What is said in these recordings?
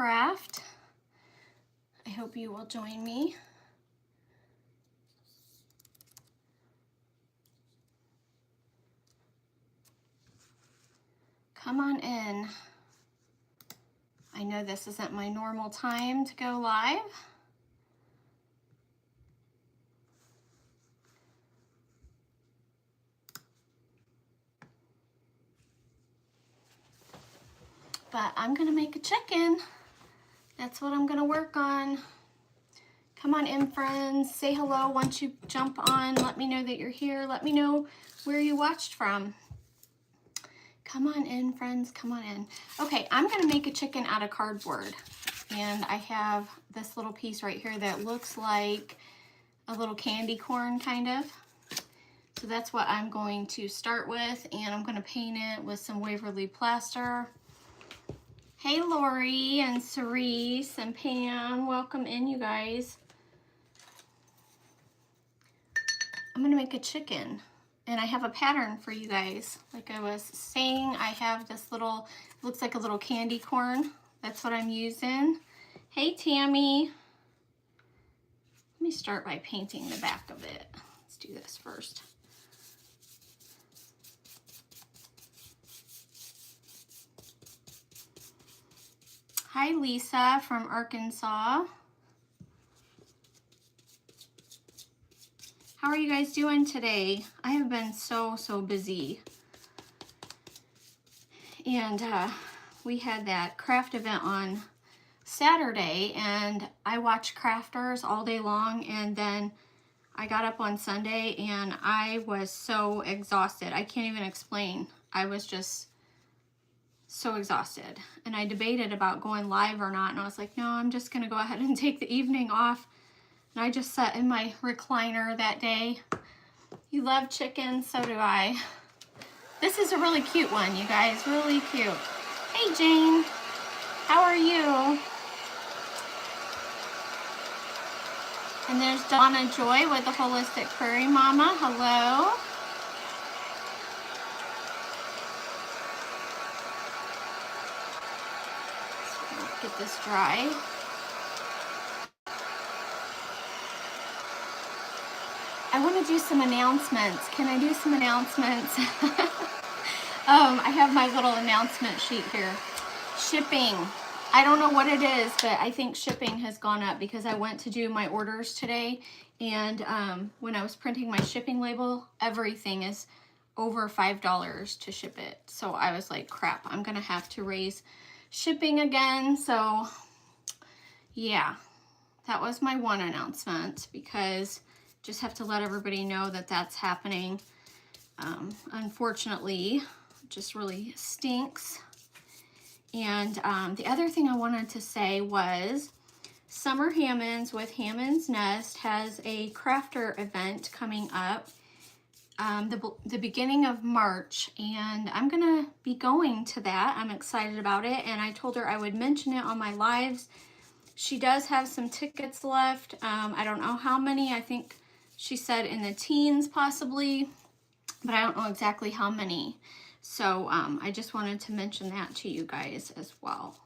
craft. I hope you will join me. Come on in. I know this isn't my normal time to go live. But I'm gonna make a chicken. That's what I'm gonna work on. Come on in, friends. Say hello once you jump on. Let me know that you're here. Let me know where you watched from. Come on in, friends, come on in. Okay, I'm gonna make a chicken out of cardboard. And I have this little piece right here that looks like a little candy corn, kind of. So that's what I'm going to start with, and I'm gonna paint it with some Waverly plaster. Hey, Lori and Cerise and Pam, welcome in, you guys. I'm gonna make a chicken. And I have a pattern for you guys. Like I was saying, I have this little, looks like a little candy corn. That's what I'm using. Hey, Tammy. Let me start by painting the back of it. Let's do this first. Hi, Lisa from Arkansas. How are you guys doing today? I have been so busy. And we had that craft event on Saturday, and I watched crafters all day long, and then I got up on Sunday and I was so exhausted. I can't even explain. I was just so exhausted. And I debated about going live or not, and I was like, no, I'm just gonna go ahead and take the evening off. And I just sat in my recliner that day. You love chicken, so do I. This is a really cute one, you guys, really cute. Hey, Jane, how are you? And there's Donna Joy with the Holistic Prairie Mama, hello. So get this dry. I want to do some announcements. Can I do some announcements? I have my little announcement sheet here. Shipping. I don't know what it is, but I think shipping has gone up because I went to do my orders today, and when I was printing my shipping label, everything is over $5 to ship it. So I was like, crap, I'm gonna have to raise shipping again. So yeah, that was my one announcement, because just have to let everybody know that that's happening. Unfortunately, just really stinks. And the other thing I wanted to say was Summer Hammonds with Hammond's Nest has a crafter event coming up the beginning of March, and I'm gonna be going to that. I'm excited about it, and I told her I would mention it on my lives. She does have some tickets left. I don't know how many. I think she said in the teens possibly, but I don't know exactly how many. So I just wanted to mention that to you guys as well.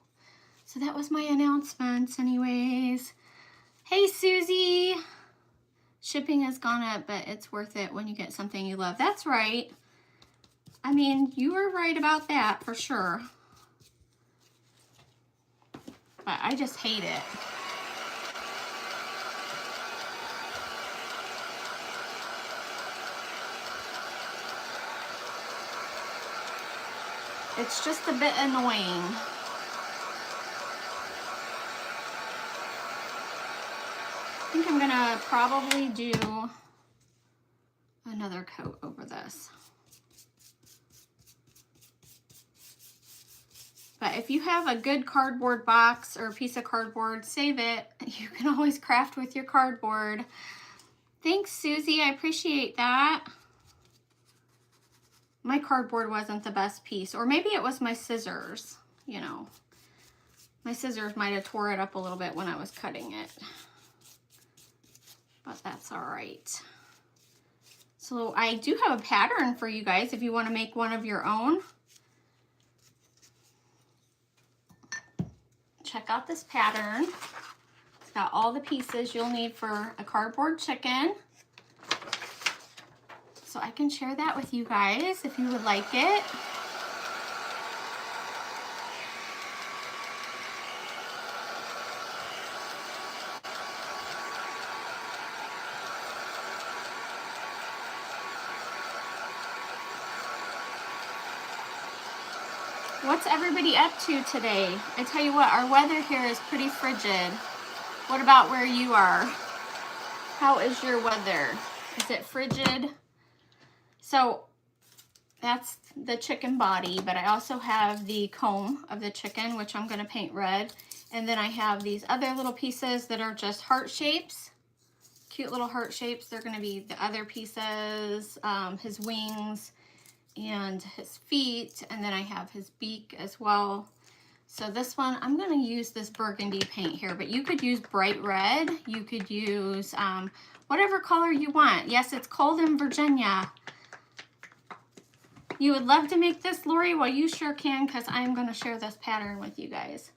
So that was my announcements anyways. Hey, Susie. Shipping has gone up, but it's worth it when you get something you love. That's right. I mean, you were right about that for sure. But I just hate it. It's just a bit annoying. I think I'm gonna probably do another coat over this. But if you have a good cardboard box or a piece of cardboard, save it. You can always craft with your cardboard. Thanks, Susie, I appreciate that. My cardboard wasn't the best piece, or maybe it was my scissors, you know. My scissors might have tore it up a little bit when I was cutting it, but that's all right. So I do have a pattern for you guys if you want to make one of your own. check out this pattern. It's got all the pieces you'll need for a cardboard chicken. So I can share that with you guys if you would like it. What's everybody up to today? I tell you what, our weather here is pretty frigid. What about where you are? How is your weather? Is it frigid? So that's the chicken body, but I also have the comb of the chicken, which I'm gonna paint red. And then I have these other little pieces that are just heart shapes, cute little heart shapes. They're gonna be the other pieces, his wings, and his feet, and then I have his beak as well. So this one, I'm gonna use this burgundy paint here, but you could use bright red. You could use whatever color you want. Yes, it's cold in Virginia. You would love to make this, Lori? Well, you sure can, because I'm gonna share this pattern with you guys.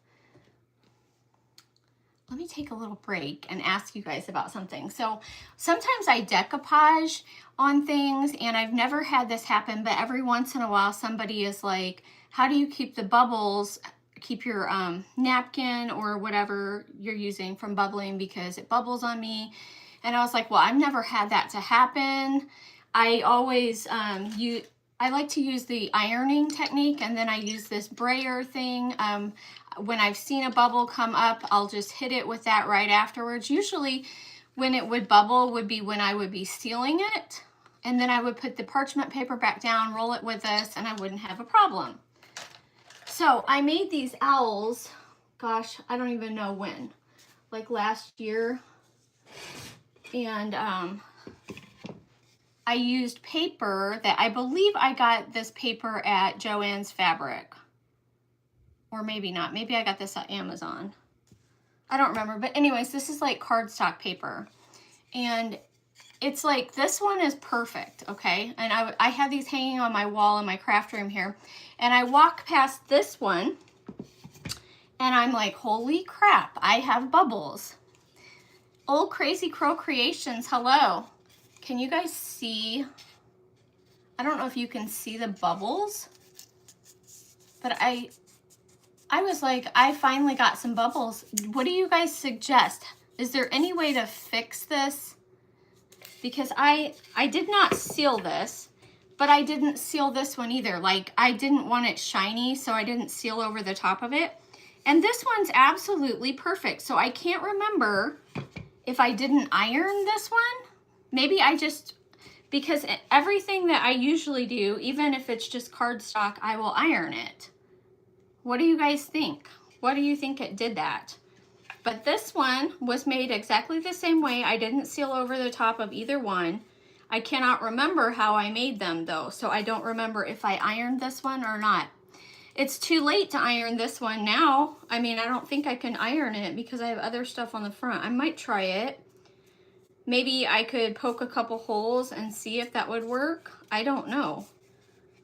Let me take a little break and ask you guys about something. So sometimes I decoupage on things, and I've never had this happen, but every once in a while somebody is like, how do you keep the bubbles, keep your napkin or whatever you're using from bubbling, because it bubbles on me? And I was like, well, I've never had that to happen. I always I like to use the ironing technique, and then I use this brayer thing. When I've seen a bubble come up, I'll just hit it with that right afterwards. Usually when it would bubble would be when I would be sealing it, and then I would put the parchment paper back down, roll it with this, and I wouldn't have a problem. So I made these owls, gosh, I don't even know when, like last year. And I used paper that I believe I got this paper at Joann's Fabric. Or maybe not. Maybe I got this at Amazon. I don't remember. But anyways, this is like cardstock paper. And it's like, this one is perfect, okay? And I have these hanging on my wall in my craft room here. And I walk past this one, and I'm like, holy crap, I have bubbles. Old Crazy Crow Creations, hello. Can you guys see? I don't know if you can see the bubbles, but I was like, I finally got some bubbles. What do you guys suggest? Is there any way to fix this? Because I did not seal this, but I didn't seal this one either. Like, I didn't want it shiny, so I didn't seal over the top of it. And this one's absolutely perfect. So I can't remember if I didn't iron this one. Maybe I just, because everything that I usually do, even if it's just cardstock, I will iron it. What do you guys think? What do you think it did that? But this one was made exactly the same way. I didn't seal over the top of either one. I cannot remember how I made them though, so I don't remember if I ironed this one or not. It's too late to iron this one now. I mean, I don't think I can iron it because I have other stuff on the front. I might try it. Maybe I could poke a couple holes and see if that would work. I don't know.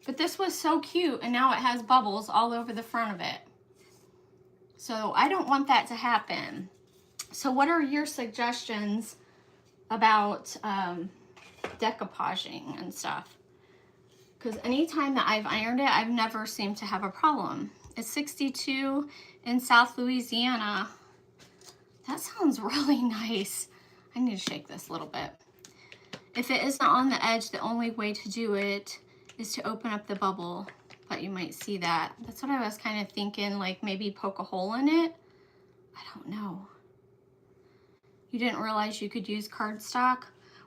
But this was so cute, and now it has bubbles all over the front of it. So I don't want that to happen. So what are your suggestions about decoupaging and stuff? Because anytime that I've ironed it, I've never seemed to have a problem. It's 62 in South Louisiana. That sounds really nice. I need to shake this a little bit. If it isn't on the edge, the only way to do it is to open up the bubble. But you might see that. That's what I was kind of thinking, like maybe poke a hole in it. I don't know. You didn't realize you could use cardstock?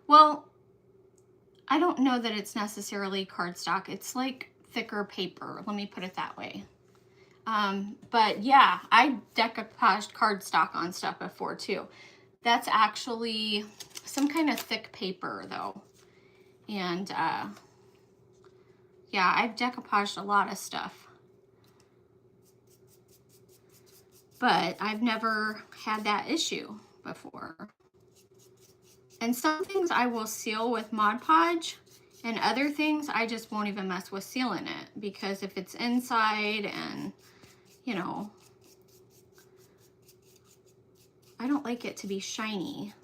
Well, I don't know that it's necessarily cardstock. It's like thicker paper. Let me put it that way. But yeah, I decoupaged cardstock on stuff before too. That's actually some kind of thick paper though. And yeah, I've decoupaged a lot of stuff. But I've never had that issue before. And some things I will seal with Mod Podge, and other things I just won't even mess with sealing it, because if it's inside and, you know, I don't like it to be shiny.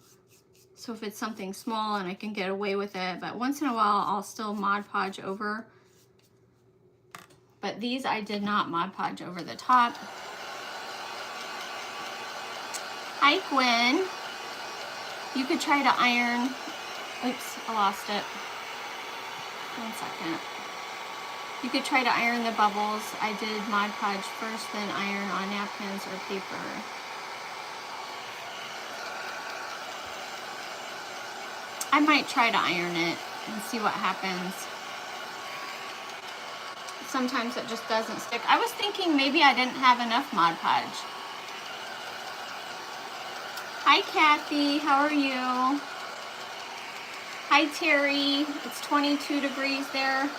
So if it's something small and I can get away with it, but once in a while I'll still Mod Podge over. But these I did not Mod Podge over the top. Hi Gwen. You could try to iron. Oops, I lost it. 1 second. You could try to iron the bubbles. I did Mod Podge first, then iron on napkins or paper. I might try to iron it and see what happens. Sometimes it just doesn't stick. I was thinking maybe I didn't have enough Mod Podge. Hi Kathy, how are you? Hi Terry, it's 22 degrees there.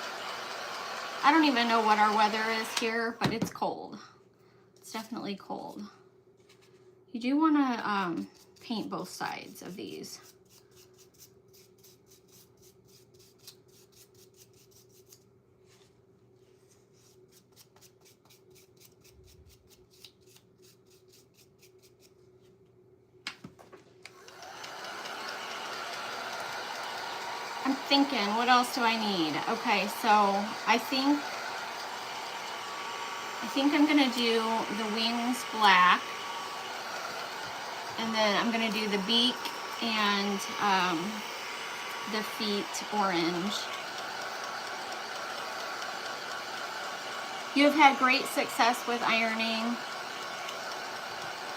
I don't even know what our weather is here, but it's cold. It's definitely cold. You do want to paint both sides of these. I'm thinking, what else do I need? Okay, so I think I'm gonna do the wings black, and then I'm gonna do the beak and the feet orange. You have had great success with ironing.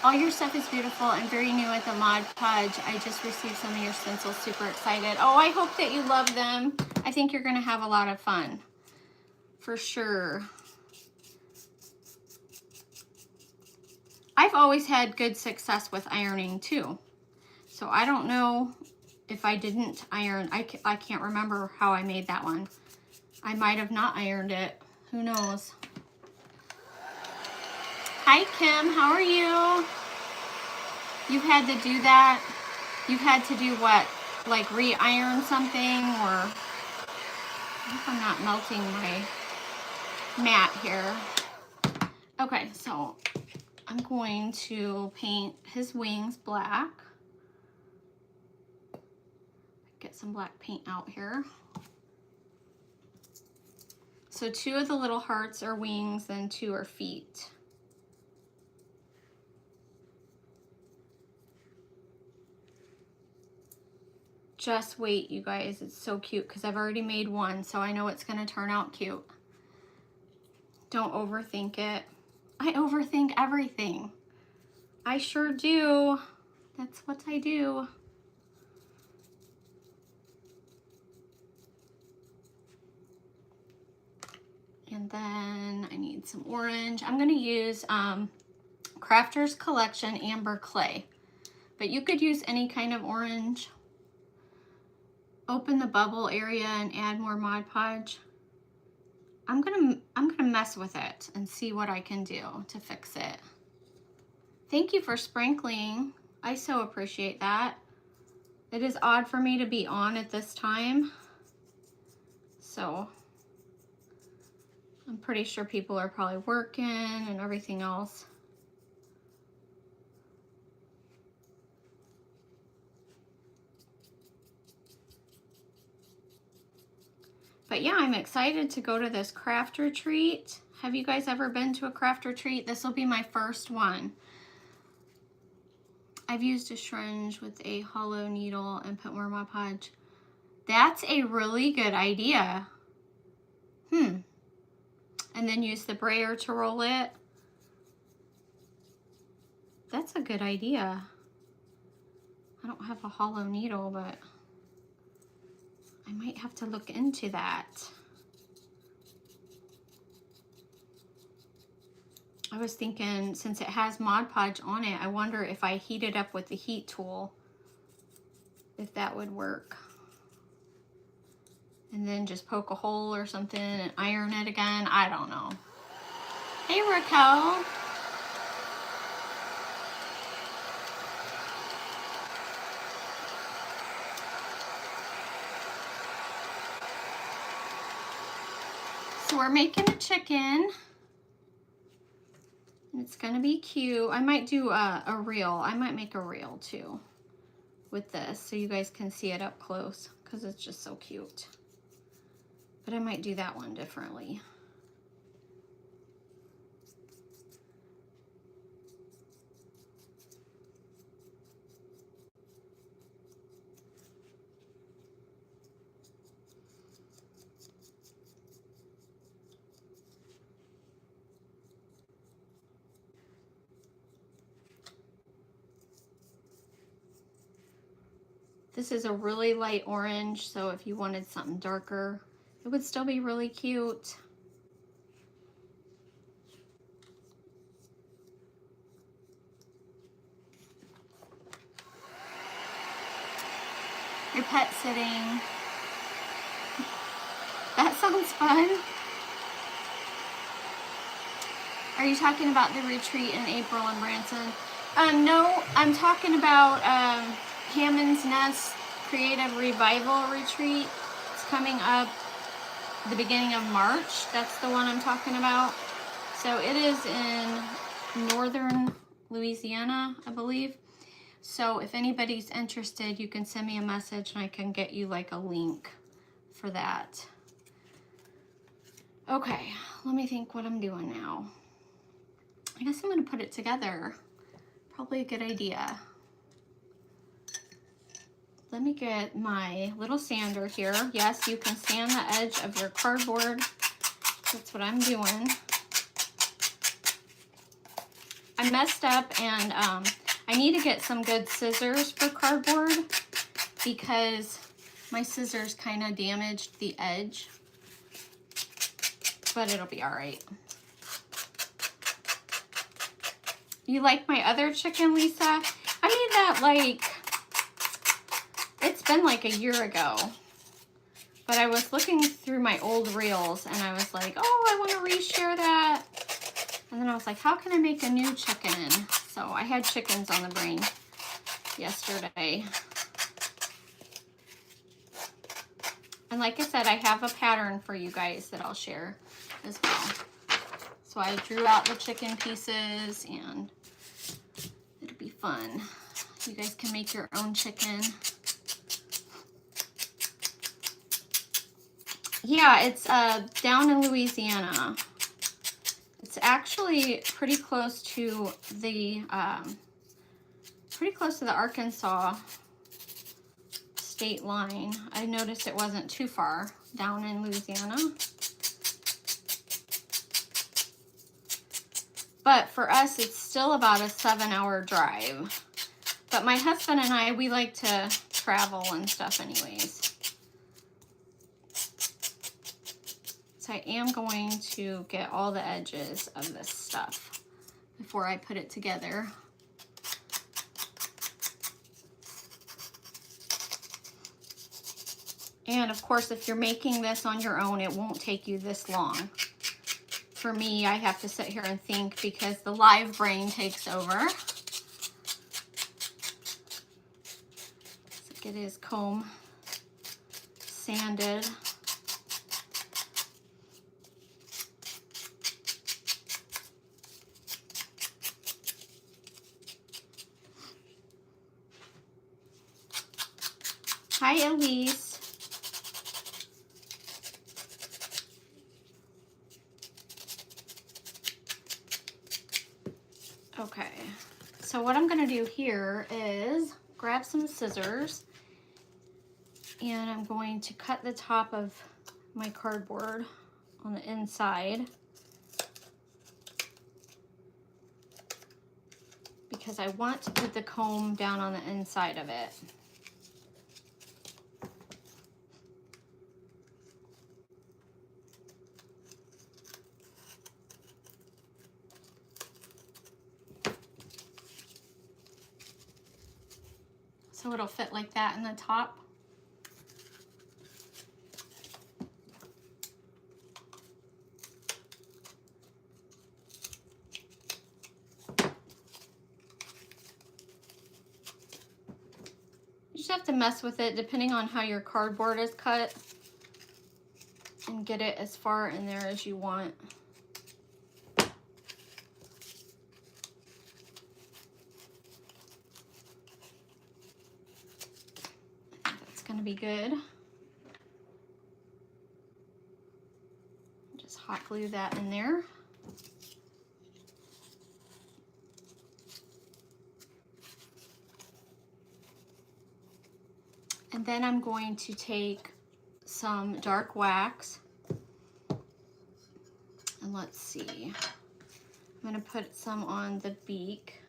All your stuff is beautiful and very new at the Mod Podge. I just received some of your stencils, super excited. Oh, I hope that you love them. I think you're gonna have a lot of fun, for sure. I've always had good success with ironing too. So I don't know if I didn't iron. I can't remember how I made that one. I might have not ironed it. Who knows? Hi Kim, how are you? You've had to do that? You've had to do what? Like re-iron something, or I hope I'm not melting my mat here. Okay, so I'm going to paint his wings black. Get some black paint out here. So 2 of the little hearts are wings, and 2 are feet. Just wait, you guys, it's so cute because I've already made one, so I know it's gonna turn out cute. Don't overthink it. I overthink everything. I sure do. That's what I do. And then I need some orange. I'm gonna use Crafter's Collection Amber Clay, but you could use any kind of orange. Open the bubble area and add more Mod Podge. I'm gonna mess with it and see what I can do to fix it. Thank you for sprinkling. I so appreciate that. It is odd for me to be on at this time, so I'm pretty sure people are probably working and everything else. But yeah, I'm excited to go to this craft retreat. Have you guys ever been to a craft retreat? This will be my first one. I've used a syringe with a hollow needle and put more Mod Podge. That's a really good idea. And then use the brayer to roll it. That's a good idea. I don't have a hollow needle, but I might have to look into that. I was thinking, since it has Mod Podge on it, I wonder if I heat it up with the heat tool, if that would work. And then just poke a hole or something and iron it again. I don't know. Hey Raquel. So we're making a chicken. It's gonna be cute. I might do a reel. I might make a reel too with this so you guys can see it up close because it's just so cute. But I might do that one differently. This is a really light orange, so if you wanted something darker, it would still be really cute. Your pet sitting. That sounds fun. Are you talking about the retreat in April in Branson? No, I'm talking about Hammond's Nest Creative Revival Retreat. It's coming up the beginning of March. That's the one I'm talking about. So it is in northern Louisiana, I believe. So if anybody's interested, you can send me a message and I can get you like a link for that. Okay, let me think what I'm doing now. I guess I'm gonna put it together. Probably a good idea. Let me get my little sander here. Yes, you can sand the edge of your cardboard. That's what I'm doing. I messed up and I need to get some good scissors for cardboard because my scissors kind of damaged the edge, but it'll be all right. You like my other chicken, Lisa? I made that like, it's been like a year ago, but I was looking through my old reels and I was like, oh, I want to reshare that. And then I was like, how can I make a new chicken? So I had chickens on the brain yesterday. And like I said, I have a pattern for you guys that I'll share as well. So I drew out the chicken pieces and it'll be fun. You guys can make your own chicken. Yeah, it's down in Louisiana. It's actually pretty close to the Arkansas state line. I noticed it wasn't too far down in Louisiana. But for us, it's still about a 7-hour drive. But my husband and I, we like to travel and stuff anyways. So I am going to get all the edges of this stuff before I put it together. And of course, if you're making this on your own, it won't take you this long. For me, I have to sit here and think because the live brain takes over. So get his comb sanded. Hi, Elise. Okay, so what I'm gonna do here is grab some scissors and I'm going to cut the top of my cardboard on the inside because I want to put the comb down on the inside of it. So it'll fit like that in the top. You just have to mess with it depending on how your cardboard is cut and get it as far in there as you want. be good. Just hot glue that in there. And then I'm going to take some dark wax, and let's see, I'm going to put some on the beak.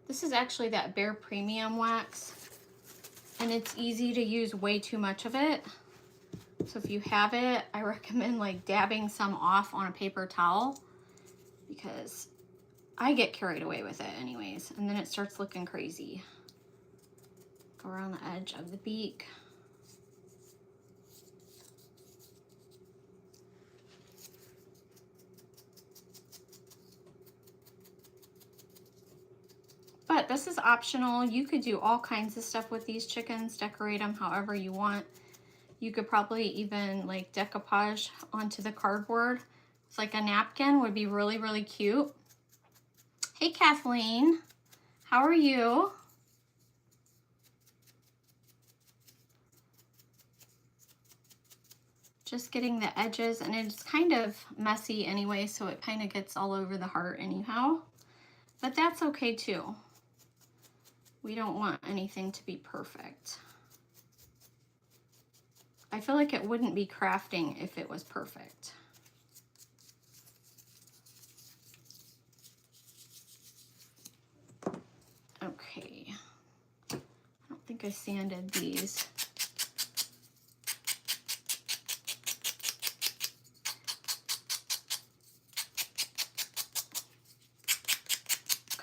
This is actually that Bare Premium wax, and it's easy to use way too much of it. So if you have it, I recommend like dabbing some off on a paper towel, because I get carried away with it anyways, and then it starts looking crazy. Go around the edge of the beak. But this is optional. You could do all kinds of stuff with these chickens, decorate them however you want. You could probably even like decoupage onto the cardboard. It's like a napkin, would be really, really cute. Hey, Kathleen, how are you? Just getting the edges, and it's kind of messy anyway, so it kind of gets all over the heart anyhow. But that's okay too. We don't want anything to be perfect. I feel like it wouldn't be crafting if it was perfect. Okay. I don't think I sanded these.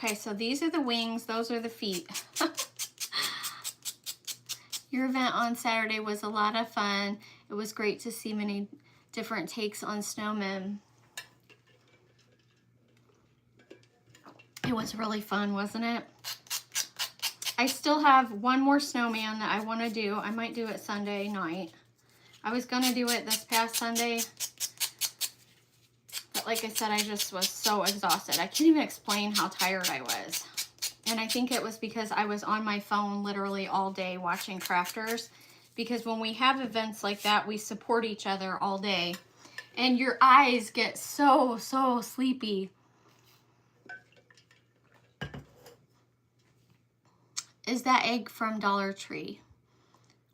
Okay, so these are the wings, those are the feet. Your event on Saturday was a lot of fun. It was great to see many different takes on snowmen. It was really fun, wasn't it? I still have one more snowman that I want to do. I might do it Sunday night. I was going to do it this past Sunday, but like I said, I just was so exhausted. I can't even explain how tired I was. And I think it was because I was on my phone literally all day watching crafters, because when we have events like that, we support each other all day and your eyes get so sleepy. Is that egg from Dollar Tree?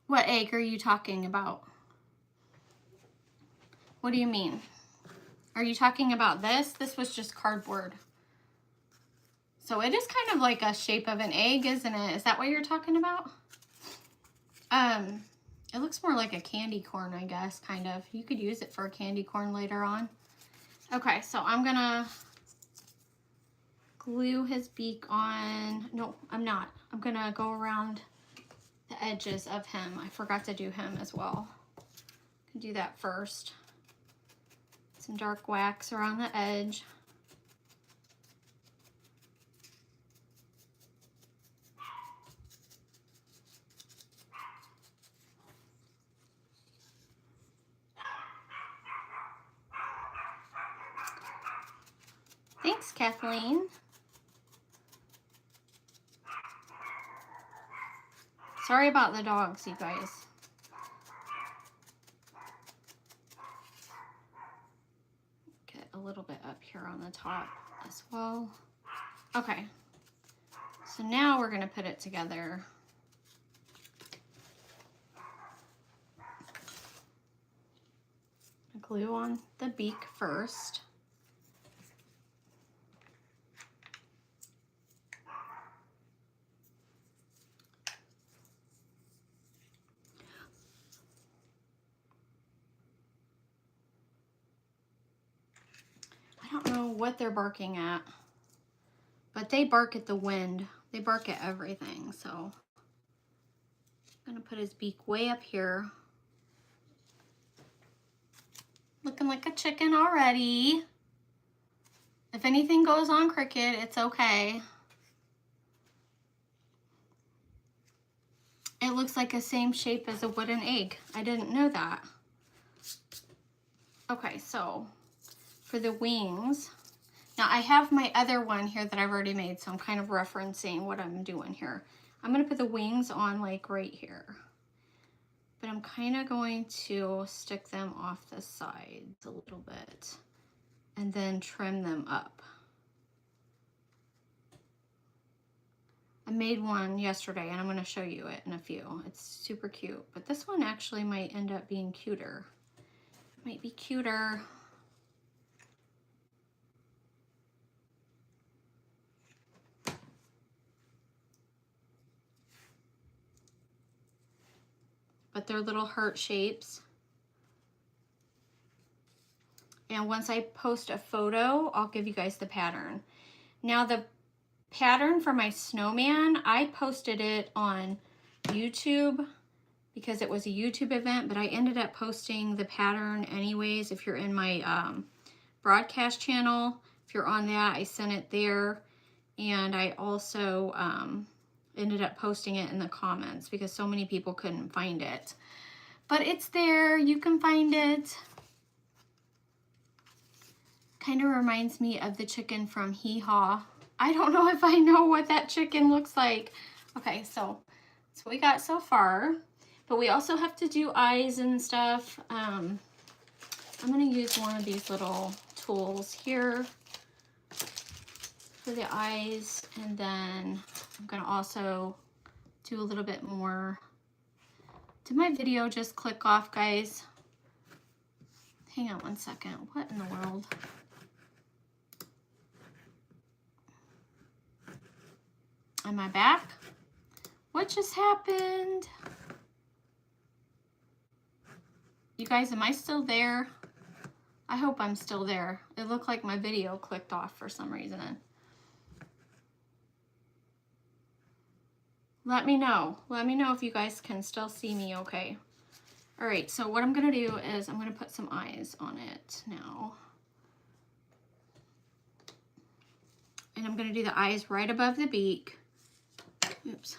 What egg are you talking about? What do you mean? Are you talking about this? This was just cardboard. So it is kind of like a shape of an egg, isn't it? Is that what you're talking about? It looks more like a candy corn, I guess, kind of. You could use it for a candy corn later on. Okay, so I'm gonna glue his beak on. No, I'm not. I'm gonna go around the edges of him. I forgot to do him as well. I can do that first. Some dark wax around the edge. Thanks, Kathleen. Sorry about the dogs, you guys. Get a little bit up here on the top as well. Okay, so now we're gonna put it together. Glue on the beak first. I don't know what they're barking at, but they bark at the wind. They bark at everything, so I'm gonna put his beak way up here. Looking like a chicken already. If anything goes on Cricut, it's okay. It looks like the same shape as a wooden egg. I didn't know that. Okay, so for the wings, now I have my other one here that I've already made, so I'm kind of referencing what I'm doing here. I'm gonna put the wings on like right here. but I'm kind of going to stick them off the sides a little bit and then trim them up. I made one yesterday and I'm going to show you it in a few. It's super cute, but this one actually might end up being cuter. It might be cuter. But they're little heart shapes. And once I post a photo, I'll give you guys the pattern. Now the pattern for my snowman, I posted it on YouTube because it was a YouTube event, but I ended up posting the pattern anyways. If you're in my broadcast channel, if you're on that, I sent it there. And I also ended up posting it in the comments because so many people couldn't find it. But it's there, you can find it. Kind of reminds me of the chicken from Hee Haw. I don't know if I know what that chicken looks like. Okay, so that's what we got so far. But we also have to do eyes and stuff. I'm gonna use one of these little tools here for the eyes, and then I'm gonna also do a little bit more. Did my video just click off, guys? Hang on one second. What in the world? Am I back? What just happened? You guys, am I still there? I hope I'm still there. It looked like my video clicked off for some reason. Let me know. Let me know if you guys can still see me okay. All right, so what I'm gonna do is I'm gonna put some eyes on it now. And I'm gonna do the eyes right above the beak. Oops.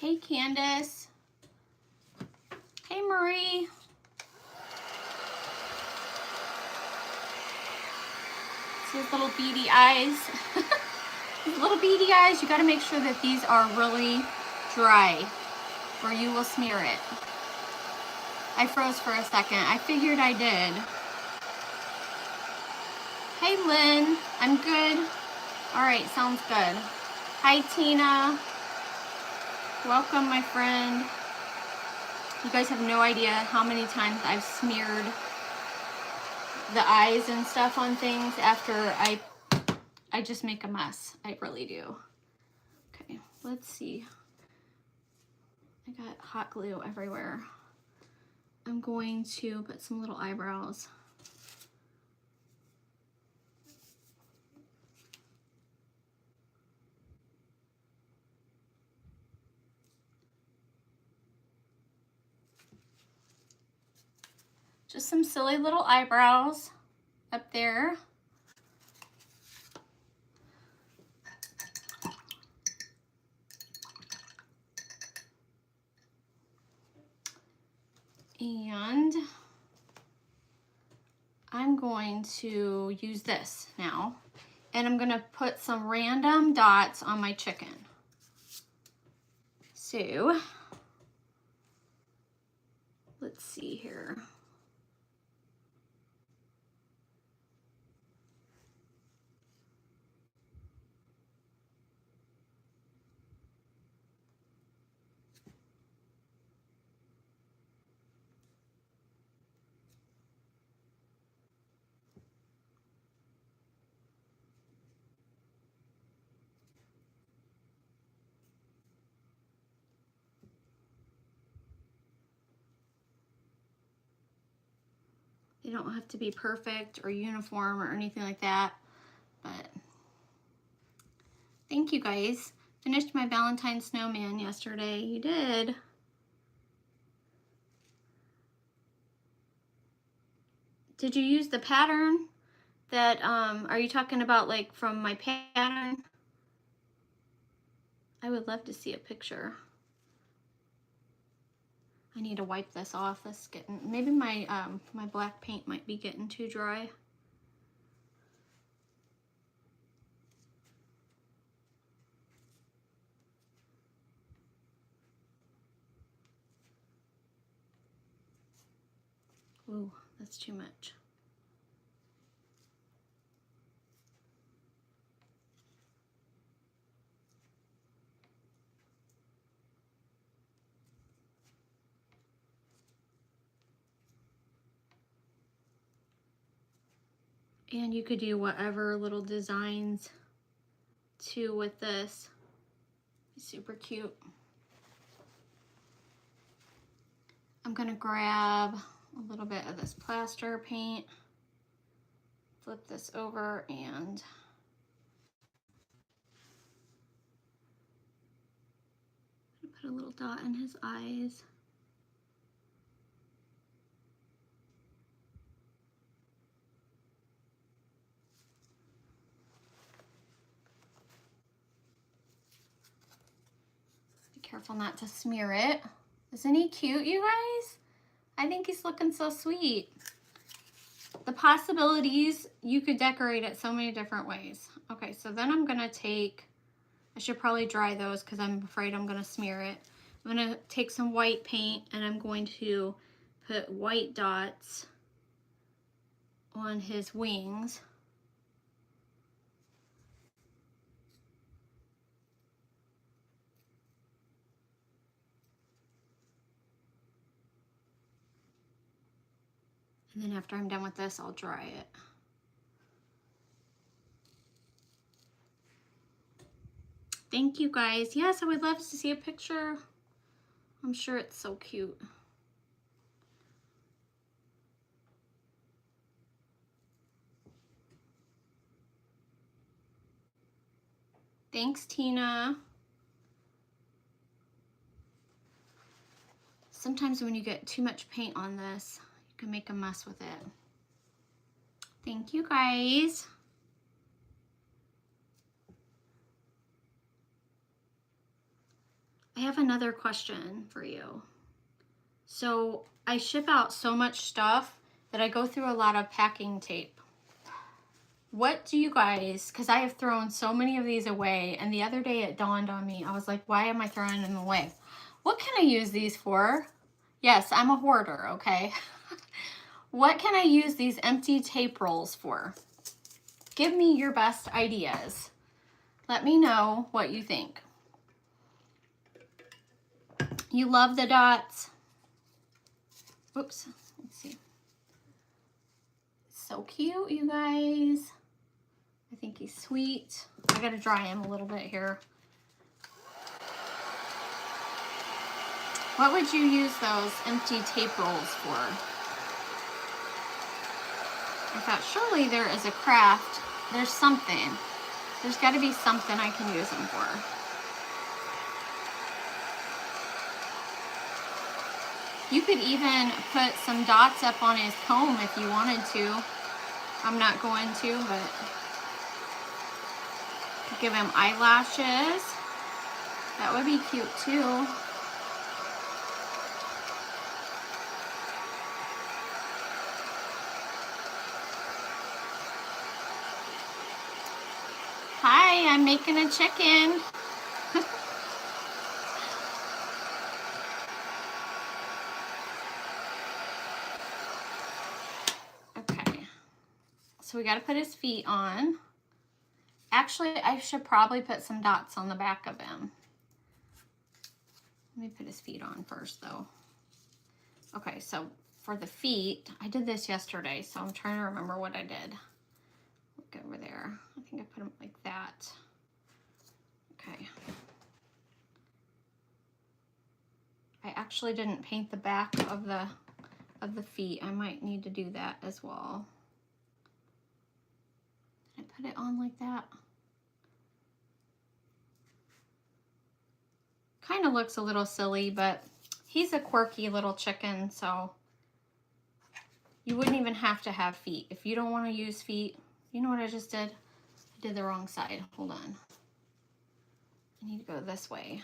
Hey, Candace. Hey, Marie. These little beady eyes. These little beady eyes, you got to make sure that these are really dry or you will smear it. I froze for a second. I figured I did. Hey, Lynn. I'm good. All right, sounds good. Hi, Tina. Welcome, my friend. You guys have no idea how many times I've smeared the eyes and stuff on things after I just make a mess. I really do. Okay, let's see. I got hot glue everywhere. I'm going to put some little eyebrows. Just some silly little eyebrows up there. And I'm going to use this now. And I'm gonna put some random dots on my chicken. So, let's see here. They don't have to be perfect or uniform or anything like that, but thank you guys. Finished my Valentine snowman yesterday. You did. Did you use the pattern that, are you talking about like from my pattern? I would love to see a picture. I need to wipe this off. This is getting, maybe my, my black paint might be getting too dry. Ooh, that's too much. And you could do whatever little designs too with this. Super cute. I'm gonna grab a little bit of this plaster paint, flip this over, and put a little dot in his eyes. Be careful not to smear it. Isn't he cute, you guys? I think he's looking so sweet. The possibilities, you could decorate it so many different ways. Okay, so then I'm gonna take, I should probably dry those because I'm afraid I'm gonna smear it. I'm gonna take some white paint and I'm going to put white dots on his wings. And then after I'm done with this, I'll dry it. Thank you guys. Yes, I would love to see a picture. I'm sure it's so cute. Thanks, Tina. Sometimes when you get too much paint on this, you can make a mess with it. Thank you guys. I have another question for you. So I ship out so much stuff that I go through a lot of packing tape. What do you guys, because I have thrown so many of these away, and the other day it dawned on me, I was like, why am I throwing them away? What can I use these for? Yes, I'm a hoarder, okay? What can I use these empty tape rolls for? Give me your best ideas. Let me know what you think. You love the dots. Oops, let's see. So cute, you guys. I think he's sweet. I gotta dry him a little bit here. What would you use those empty tape rolls for? I thought surely there is a craft. There's something. There's gotta be something I can use them for. You could even put some dots up on his comb if you wanted to. I'm not going to, but give him eyelashes. That would be cute too. Hi, I'm making a chicken. So we got to put his feet on. Actually, I should probably put some dots on the back of him. Let me put his feet on first though. Okay, so for the feet, I did this yesterday, so I'm trying to remember what I did. Look over there. I think I put them like that. Okay. I actually didn't paint the back of the feet. I might need to do that as well. I put it on like that. kind of looks a little silly, but he's a quirky little chicken, so you wouldn't even have to have feet. If you don't want to use feet, you know what I just did? I did the wrong side. Hold on. I need to go this way.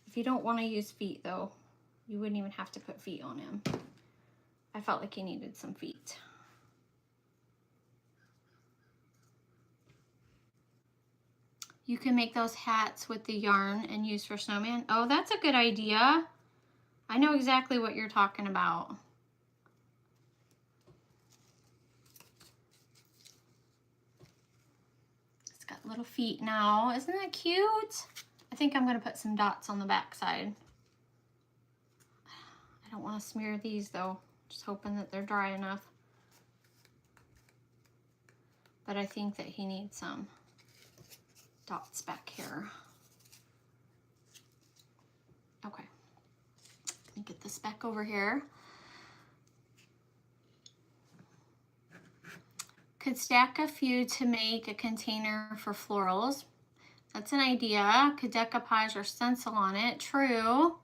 If you don't want to use feet, though, you wouldn't even have to put feet on him. I felt like he needed some feet. You can make those hats with the yarn and use for snowman. Oh, that's a good idea. I know exactly what you're talking about. It's got little feet now. Isn't that cute? I think I'm going to put some dots on the back side. I don't want to smear these though. Just hoping that they're dry enough. But I think that he needs some dots back here. Okay. Let me get this back over here. Could stack a few to make a container for florals. That's an idea. Could decoupage or stencil on it. True.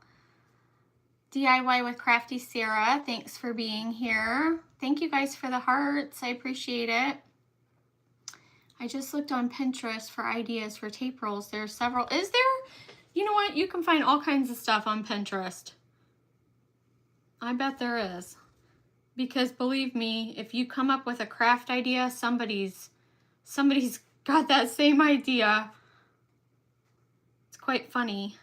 DIY with Crafty Sarah. Thanks for being here. Thank you guys for the hearts. I appreciate it. I just looked on Pinterest for ideas for tape rolls. There are several. Is there? You know what? You can find all kinds of stuff on Pinterest. I bet there is. Because believe me, if you come up with a craft idea, somebody's got that same idea. It's quite funny.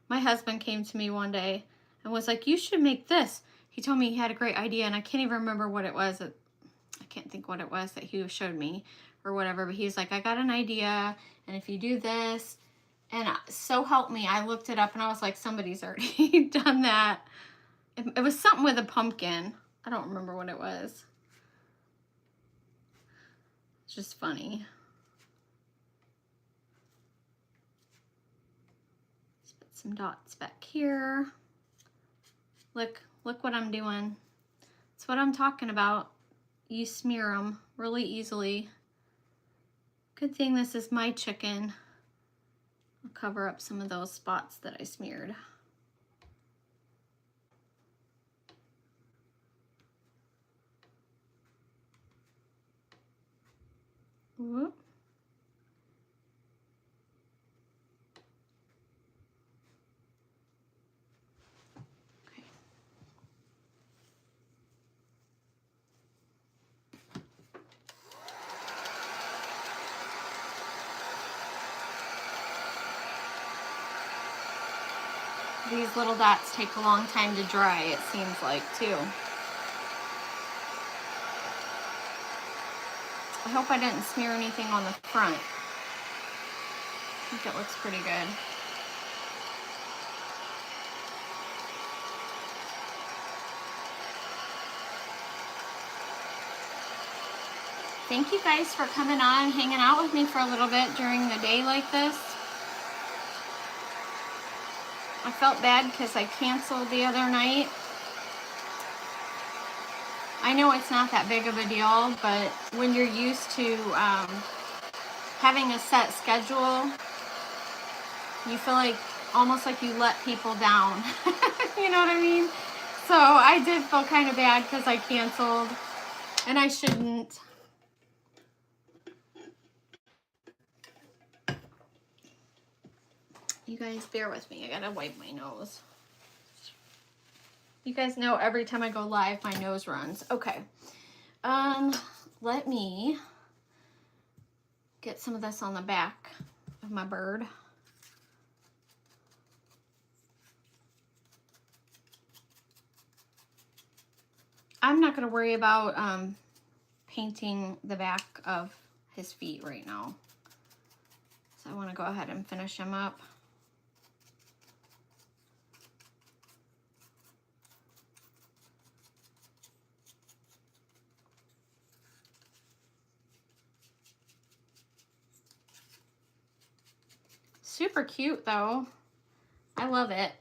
My husband came to me one day and was like, you should make this. He told me he had a great idea, and I can't even remember what it was. I can't think what it was that he showed me or whatever, but he's like, I got an idea, and if you do this, and so help me, I looked it up and I was like, somebody's already done that. It was something with a pumpkin. I don't remember what it was. It's just funny. Let's put some dots back here. Look what I'm doing. That's what I'm talking about. You smear them really easily. Good thing this is my chicken. I'll cover up some of those spots that I smeared. Whoop. Okay. These little dots take a long time to dry, it seems like, too. I hope I didn't smear anything on the front. I think it looks pretty good. Thank you guys for coming on and hanging out with me for a little bit during the day like this. I felt bad because I canceled the other night. I know it's not that big of a deal, but when you're used to having a set schedule, you feel like almost like you let people down. You know what I mean? So I did feel kind of bad because I canceled, and I shouldn't. You guys bear with me. I gotta wipe my nose. You guys know every time I go live, my nose runs. Okay. Let me get some of this on the back of my bird. I'm not gonna worry about painting the back of his feet right now. So I wanna go ahead and finish him up. Super cute though. I love it.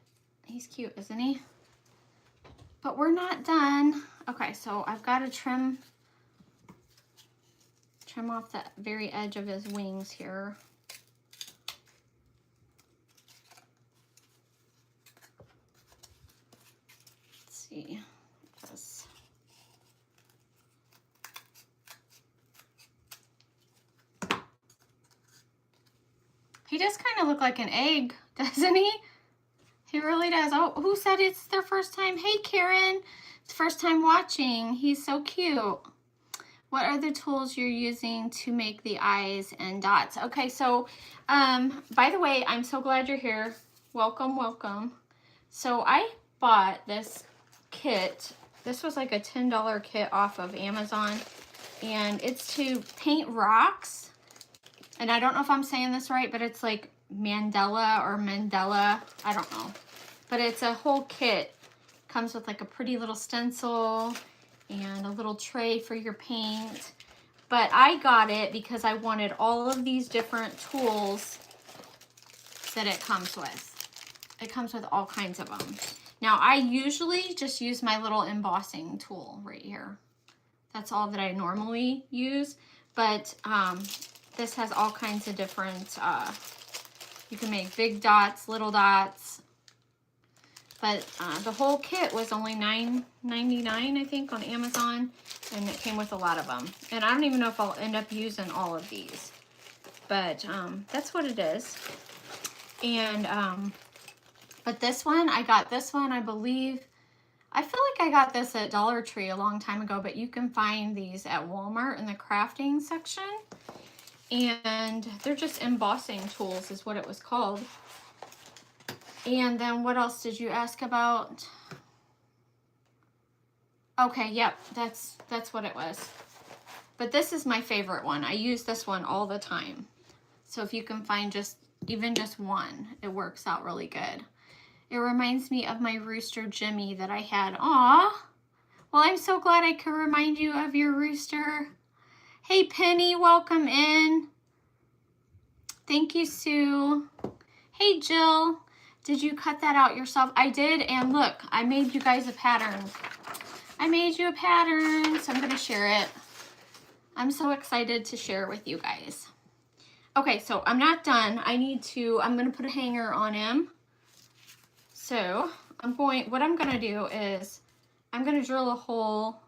He's cute, isn't he? But we're not done. Okay, so I've got to trim off that very edge of his wings here. He does kind of look like an egg, doesn't he? He really does. Oh, who said it's their first time? Hey, Karen. It's first time watching. He's so cute. What are the tools you're using to make the eyes and dots? Okay, so by the way, I'm so glad you're here. Welcome, welcome. So I bought this kit. This was like a $10 kit off of Amazon, and it's to paint rocks. And I don't know if I'm saying this right, but it's like Mandela or Mandela. I don't know. But it's a whole kit. Comes with like a pretty little stencil and a little tray for your paint. But I got it because I wanted all of these different tools that it comes with. It comes with all kinds of them. Now, I usually just use my little embossing tool right here. That's all that I normally use. But this has all kinds of different, you can make big dots, little dots. But the whole kit was only $9.99, I think, on Amazon. And it came with a lot of them. And I don't even know if I'll end up using all of these. But that's what it is. And, but this one, I got this one, I believe. I feel like I got this at Dollar Tree a long time ago. But you can find these at Walmart in the crafting section. And they're just embossing tools is what it was called. And then what else did you ask about? Okay, yep, that's what it was. But this is my favorite one. I use this one all the time. So if you can find even just one, it works out really good. It reminds me of my rooster Jimmy that I had. Aw, well, I'm so glad I could remind you of your rooster. Hey, Penny, welcome in. Thank you, Sue. Hey, Jill. Did you cut that out yourself? I did, and look, I made you guys a pattern. I made you a pattern, so I'm gonna share it. I'm so excited to share it with you guys. Okay, so I'm not done. I'm gonna put a hanger on him. So what I'm gonna do is, I'm gonna drill a hole.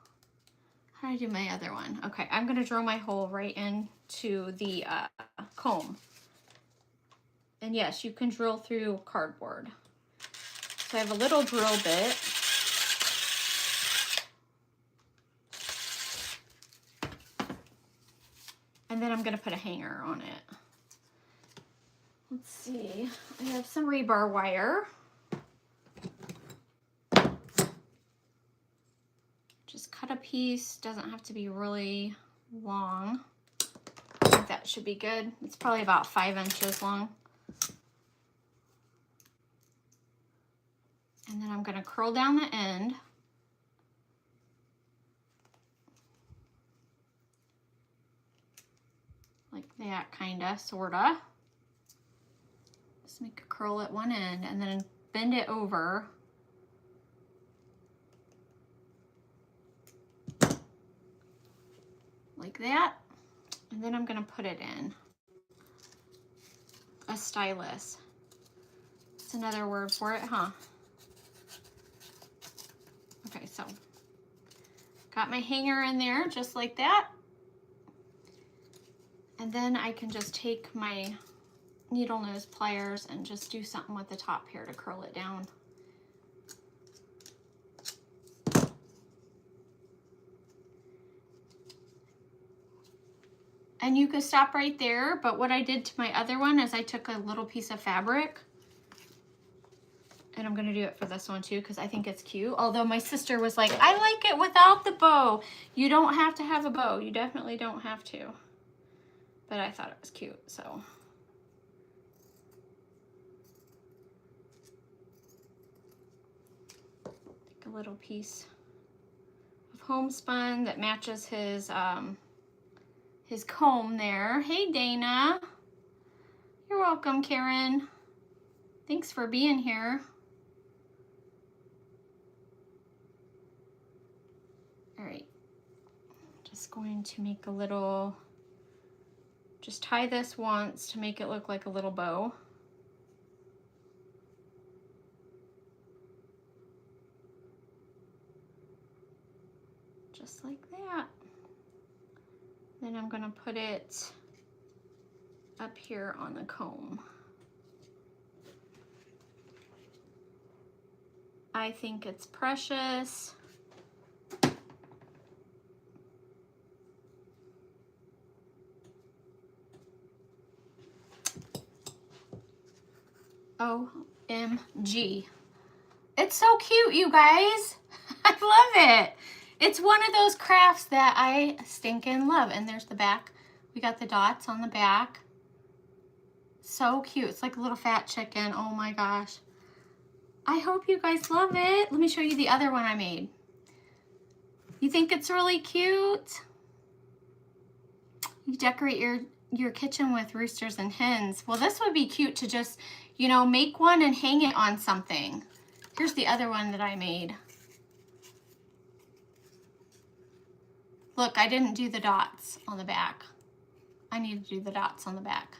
How do I do my other one? Okay, I'm gonna drill my hole right into the comb. And yes, you can drill through cardboard. So I have a little drill bit. And then I'm gonna put a hanger on it. Let's see, I have some rebar wire. Just cut a piece, doesn't have to be really long. I think that should be good. It's probably about 5 inches long. And then I'm going to curl down the end. Like that, kinda, sorta. Just make a curl at one end and then bend it over. Like that. And then I'm going to put it in a stylus. That's another word for it, huh? Okay, so got my hanger in there just like that. And then I can just take my needle nose pliers and just do something with the top here to curl it down. And you could stop right there, but what I did to my other one is I took a little piece of fabric, and I'm gonna do it for this one too because I think it's cute. Although my sister was like, I like it without the bow. You don't have to have a bow. You definitely don't have to. But I thought it was cute, so. Take a little piece of homespun that matches his comb there. Hey, Dana. You're welcome, Karen. Thanks for being here. All right, just going to make a little, just tie this once to make it look like a little bow. Just like that. Then I'm gonna put it up here on the comb. I think it's precious. OMG. It's so cute, you guys. I love it. It's one of those crafts that I stinking love. And there's the back. We got the dots on the back. So cute. It's like a little fat chicken. Oh my gosh. I hope you guys love it. Let me show you the other one I made. You think it's really cute? You decorate your kitchen with roosters and hens. Well, this would be cute to just, you know, make one and hang it on something. Here's the other one that I made. Look, I didn't do the dots on the back. I need to do the dots on the back.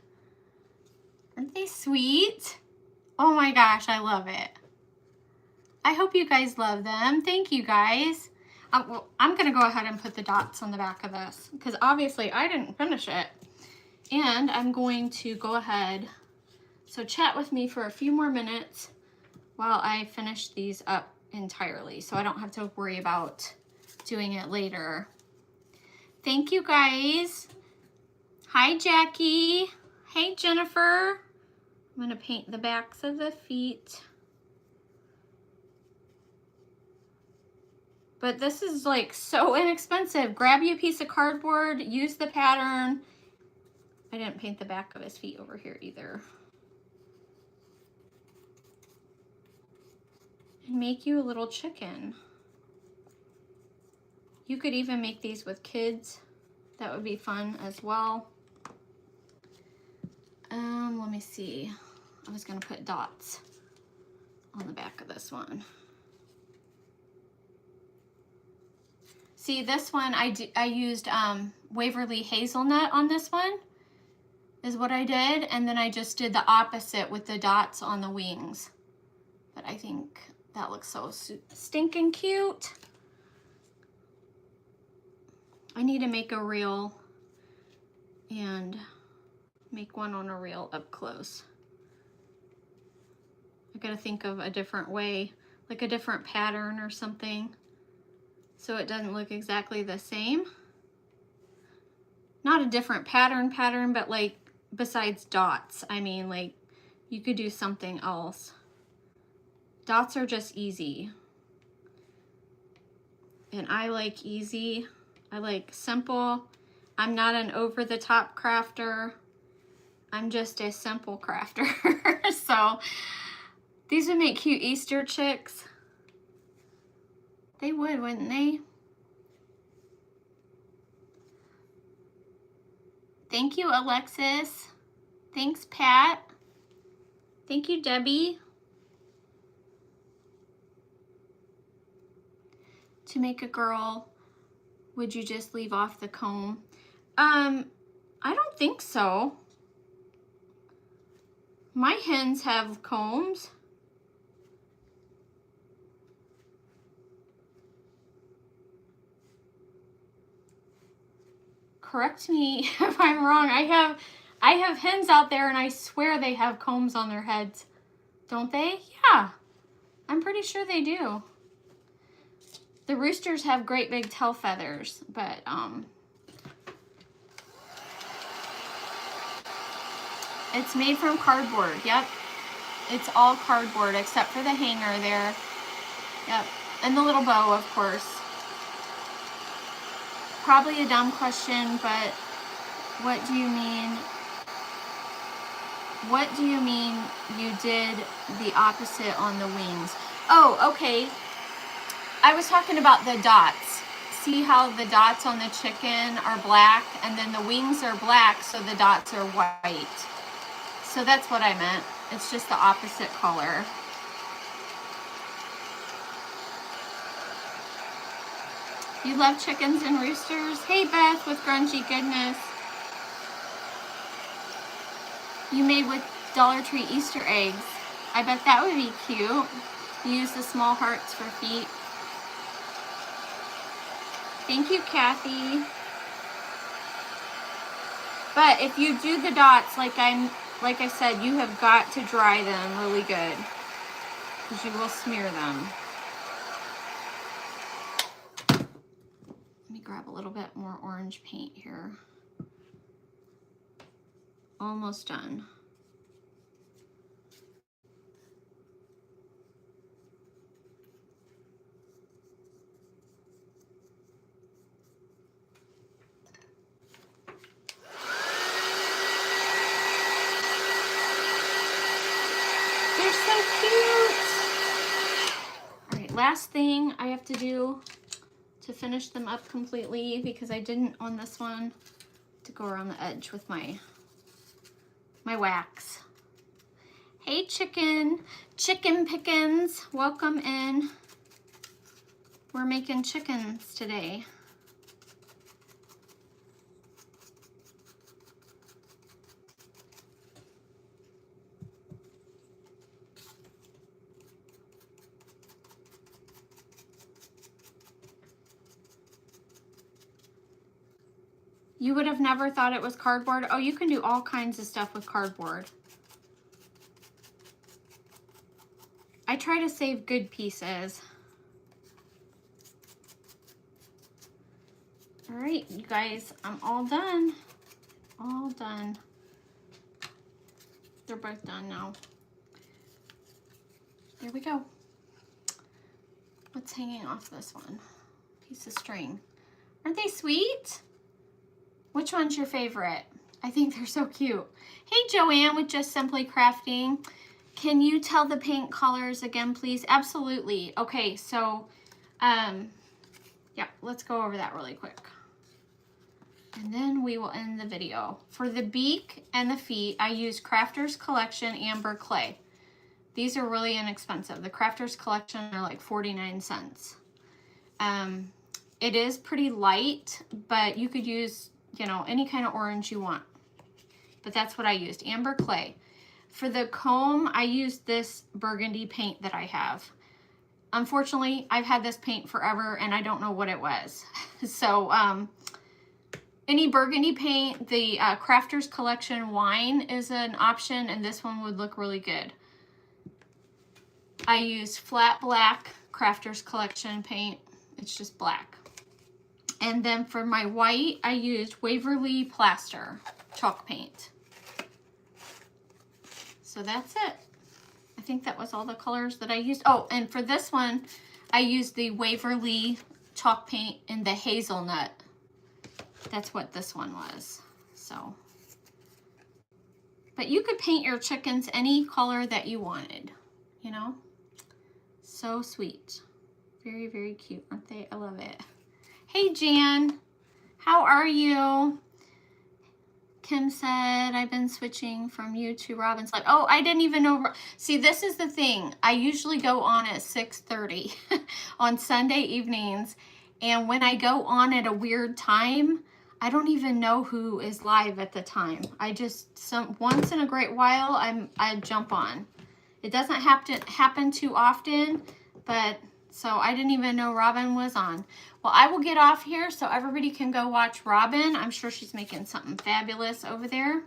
Aren't they sweet? Oh my gosh, I love it. I hope you guys love them. Thank you guys. Well, I'm gonna go ahead and put the dots on the back of this because obviously I didn't finish it. And I'm going to go ahead, so chat with me for a few more minutes while I finish these up entirely so I don't have to worry about doing it later. Thank you guys. Hi Jackie. Hey Jennifer. I'm gonna paint the backs of the feet. But this is like so inexpensive. Grab you a piece of cardboard, use the pattern. I didn't paint the back of his feet over here either. And make you a little chicken. You could even make these with kids. That would be fun as well. Let me see. I was gonna put dots on the back of this one. See, this one I used Waverly Hazelnut on this one, is what I did, and then I just did the opposite with the dots on the wings. But I think that looks so stinking cute. I need to make a reel and make one on a reel up close. I gotta think of a different way, like a different pattern or something, so it doesn't look exactly the same. Not a different pattern, but like besides dots. I mean, like you could do something else. Dots are just easy. And I like easy. I like simple. I'm not an over-the-top crafter. I'm just a simple crafter. So these would make cute Easter chicks. They would, wouldn't they? Thank you, Alexis. Thanks, Pat. Thank you, Debbie. To make a girl, would you just leave off the comb? I don't think so. My hens have combs. Correct me if I'm wrong. I have hens out there and I swear they have combs on their heads. Don't they? Yeah. I'm pretty sure they do. The roosters have great big tail feathers, but it's made from cardboard. Yep. It's all cardboard except for the hanger there. Yep. And the little bow, of course. Probably a dumb question, but what do you mean? What do you mean you did the opposite on the wings? Oh, okay. I was talking about the dots. See how the dots on the chicken are black and then the wings are black, so the dots are white. So that's what I meant. It's just the opposite color. You love chickens and roosters? Hey Beth with Grungy Goodness. You made with Dollar Tree Easter eggs. I bet that would be cute. You use the small hearts for feet. Thank you, Kathy. But if you do the dots, like I said, you have got to dry them really good because you will smear them. grab a little bit more orange paint here. Almost done. They're so cute. All right, last thing I have to do to finish them up completely, because I didn't on this one, to go around the edge with my wax. Hey chicken pickins, welcome in. We're making chickens today. You would have never thought it was cardboard. Oh, you can do all kinds of stuff with cardboard. I try to save good pieces. All right, you guys, I'm all done. All done. They're both done now. There we go. What's hanging off this one? Piece of string. Aren't they sweet? Which one's your favorite? I think they're so cute. Hey, Joanne with Just Simply Crafting. Can you tell the paint colors again, please? Absolutely. Okay, so, yeah, let's go over that really quick. And then we will end the video. For the beak and the feet, I use Crafters Collection Amber Clay. These are really inexpensive. The Crafters Collection are like 49 cents. It is pretty light, but you could use, you know, any kind of orange you want. But that's what I used, Amber Clay. For the comb, I used this burgundy paint that I have. Unfortunately, I've had this paint forever and I don't know what it was. So, any burgundy paint, the Crafters Collection Wine is an option, and this one would look really good. I use flat black Crafters Collection paint. It's just black. And then for my white, I used Waverly Plaster chalk paint. So that's it. I think that was all the colors that I used. Oh, and for this one, I used the Waverly chalk paint in the hazelnut. That's what this one was. So, but you could paint your chickens any color that you wanted, you know? So sweet. Very, very cute, aren't they? I love it. Hey, Jan. How are you? Kim said, I've been switching from you to Robin's Live. Oh, I didn't even know. See, this is the thing. I usually go on at 6:30 on Sunday evenings. And when I go on at a weird time, I don't even know who is live at the time. I just, once in a great while, I jump on. It doesn't have to happen too often, but so I didn't even know Robin was on. Well, I will get off here so everybody can go watch Robin. I'm sure she's making something fabulous over there.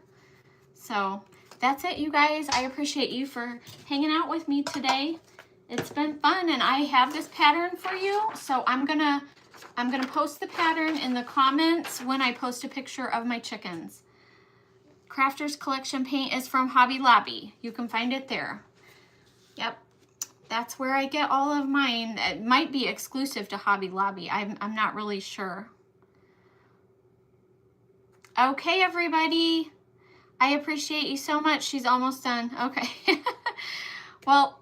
So that's it, you guys. I appreciate you for hanging out with me today. It's been fun, and I have this pattern for you. So I'm gonna post the pattern in the comments when I post a picture of my chickens. Crafters Collection paint is from Hobby Lobby. You can find it there. Yep. That's where I get all of mine. It might be exclusive to Hobby Lobby. I'm not really sure. Okay, everybody. I appreciate you so much. She's almost done. Okay. Well,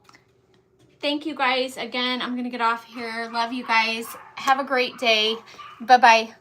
thank you guys again. I'm going to get off here. Love you guys. Have a great day. Bye-bye.